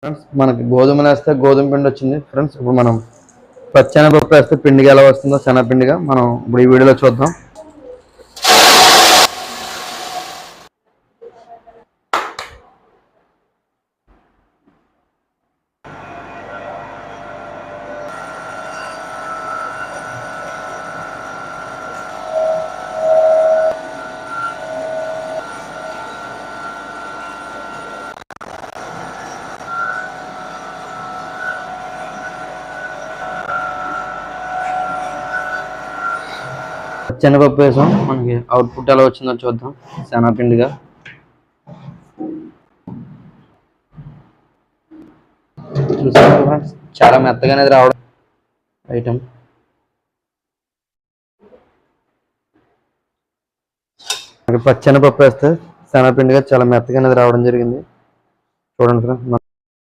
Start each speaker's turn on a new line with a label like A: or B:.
A: Friends మనకి గోధుమలు వేస్తే గోధుమ పిండి వచ్చింది ఫ్రెండ్స్. ఇప్పుడు మనం పచ్చెనపప్పు వేస్తే పిండిగా ఎలా వస్తుందో శనగపిండిగా మనం ఇప్పుడు ఈ వీడియోలో చూద్దాం. శనగపప్పు వేసాం, మనకి అవుట్పుట్ ఎలా వచ్చిందో చూద్దాం. శనగపిండిగా చూసారు ఫ్రెండ్స్, చాలా మెత్తగా అనేది రావడం ఐటమ్. పచ్చెనపప్పు వేస్తే శనగపిండిగా చాలా మెత్తగా అనేది రావడం జరిగింది. చూడండి ఫ్రెండ్స్.